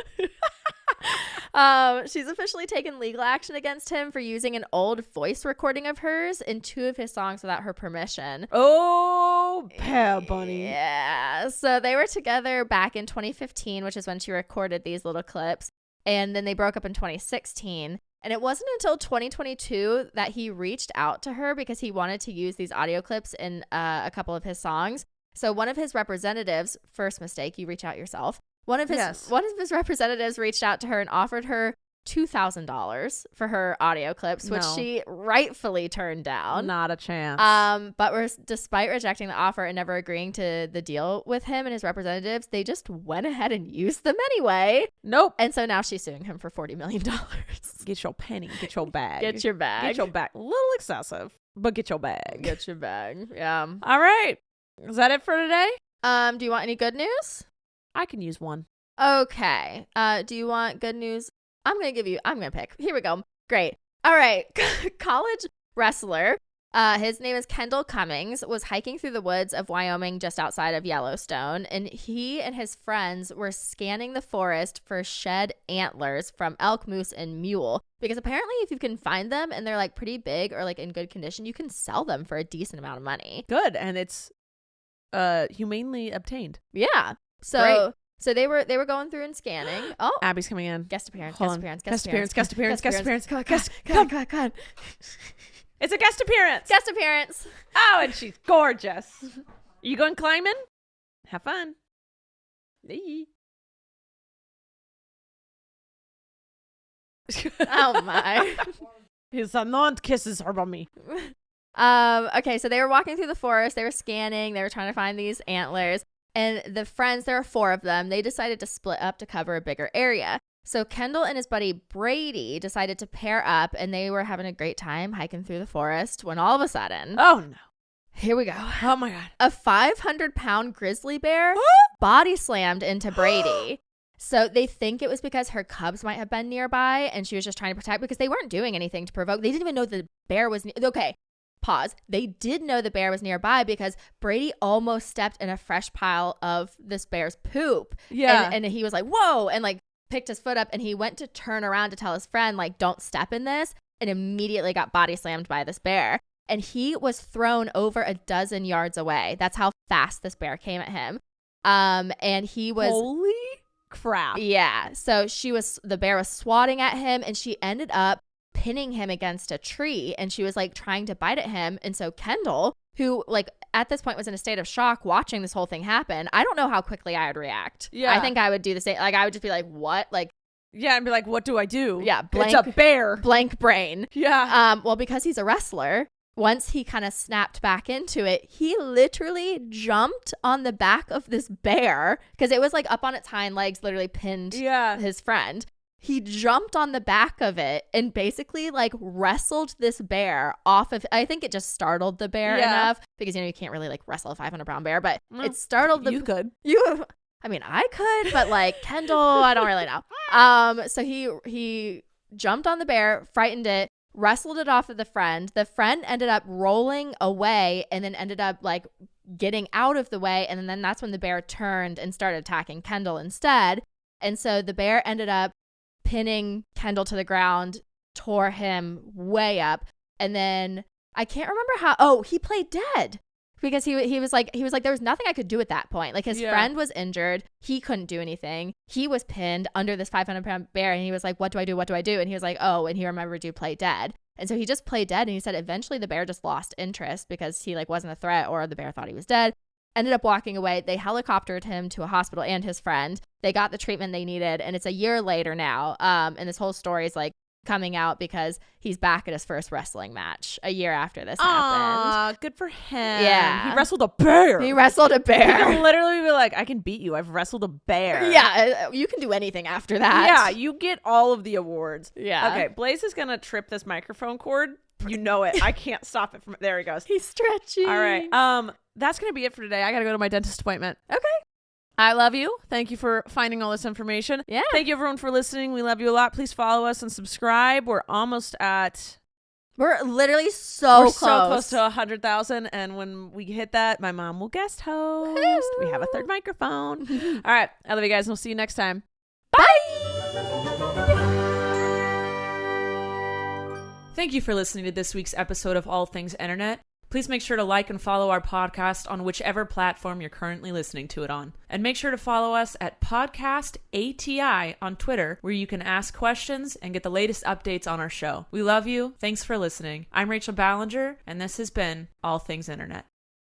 She's officially taken legal action against him for using an old voice recording of hers in 2 of his songs without her permission. Oh, Bad Bunny. Yeah. So they were together back in 2015, which is when she recorded these little clips. And then they broke up in 2016. And it wasn't until 2022 that he reached out to her because he wanted to use these audio clips in a couple of his songs. So one of his representatives, first mistake, you reach out yourself. One of his representatives reached out to her and offered her $2,000 for her audio clips, which she rightfully turned down. Not a chance. But despite rejecting the offer and never agreeing to the deal with him and his representatives, they just went ahead and used them anyway. Nope. And so now she's suing him for $40 million. Get your penny. Get your bag. Get your bag. Get your bag. A little excessive, but get your bag. Get your bag. Yeah. All right. Is that it for today? Do you want any good news? I can use one. Okay. Do you want good news? I'm going to pick. Here we go. Great. All right. College wrestler. His name is Kendall Cummings, was hiking through the woods of Wyoming just outside of Yellowstone. And he and his friends were scanning the forest for shed antlers from elk, moose, and mule. Because apparently if you can find them and they're like pretty big or like in good condition, you can sell them for a decent amount of money. Good. And it's humanely obtained. Yeah. So great. So they were going through and scanning. Oh, Abby's coming in. Guest appearance. Come on. It's a guest appearance. Guest appearance. Oh, and she's gorgeous. You going climbing? Have fun. Oh my. His unknown kisses her mommy. Okay, so they were walking through the forest. They were scanning. They were trying to find these antlers. And the friends, there are 4 of them, they decided to split up to cover a bigger area. So Kendall and his buddy Brady decided to pair up, and they were having a great time hiking through the forest when all of a sudden, oh no, Here we go. Oh my God. A 500-pound grizzly bear body slammed into Brady. So they think it was because her cubs might have been nearby and she was just trying to protect, because they weren't doing anything to provoke. They didn't even know the bear was okay. Pause. They did know the bear was nearby because Brady almost stepped in a fresh pile of this bear's poop. Yeah. And he was like, whoa, and like picked his foot up, and he went to turn around to tell his friend, like, don't step in this, and immediately got body slammed by this bear. And he was thrown over a dozen yards away. That's how fast this bear came at him. And he was... Holy crap. Yeah. So the bear was swatting at him, and she ended up pinning him against a tree, and she was like trying to bite at him. And so Kendall, who like at this point was in a state of shock watching this whole thing happen, I don't know how quickly I would react. Yeah. I think I would do the same. Like, I would just be like, what? Like, Yeah, and be like, what do I do? yeah, It's a bear. blank brain. Yeah. Well, because he's a wrestler, once he kind of snapped back into it, he literally jumped on the back of this bear, because it was like up on its hind legs, literally pinned his friend. He jumped on the back of it and basically like wrestled this bear off of, I think it just startled the bear enough, because, you know, you can't really like wrestle a 500-pound bear, but it startled the... You could. I mean, I could, but like Kendall, I don't really know. So he jumped on the bear, frightened it, wrestled it off of the friend. The friend ended up rolling away and then ended up like getting out of the way. And then that's when the bear turned and started attacking Kendall instead. And so the bear ended up pinning Kendall to the ground, tore him way up. And then I can't remember how, he played dead. Because he was like there was nothing I could do at that point. Like, his friend was injured, he couldn't do anything. He was pinned under this 500-pound bear, and he was like, what do I do? What do I do? And he was like, oh, and he remembered you play dead. And so he just played dead, and he said eventually the bear just lost interest because he like wasn't a threat, or the bear thought he was dead. Ended up walking away. They helicoptered him to a hospital, and his friend. They got the treatment they needed, and it's a year later now. And this whole story is like coming out because he's back at his first wrestling match a year after this happened. Good for him. Yeah. He wrestled a bear. He wrestled a He bear. can literally be like, I can beat you. I've wrestled a bear. Yeah, you can do anything after that. Yeah, you get all of the awards. Yeah. Okay, Blaze is going to trip this microphone cord. You know it. I can't stop it from... There he goes. He's stretchy. All right. That's going to be it for today. I got to go to my dentist appointment. Okay. I love you. Thank you for finding all this information. Yeah. Thank you, everyone, for listening. We love you a lot. Please follow us and subscribe. We're almost at... We're literally so close to 100,000. And when we hit that, my mom will guest host. We have a third microphone. All right. I love you guys, and we'll see you next time. Bye. Thank you for listening to this week's episode of All Things Internet. Please make sure to like and follow our podcast on whichever platform you're currently listening to it on. And make sure to follow us at Podcast ATI on Twitter, where you can ask questions and get the latest updates on our show. We love you. Thanks for listening. I'm Rachel Ballinger, and this has been All Things Internet.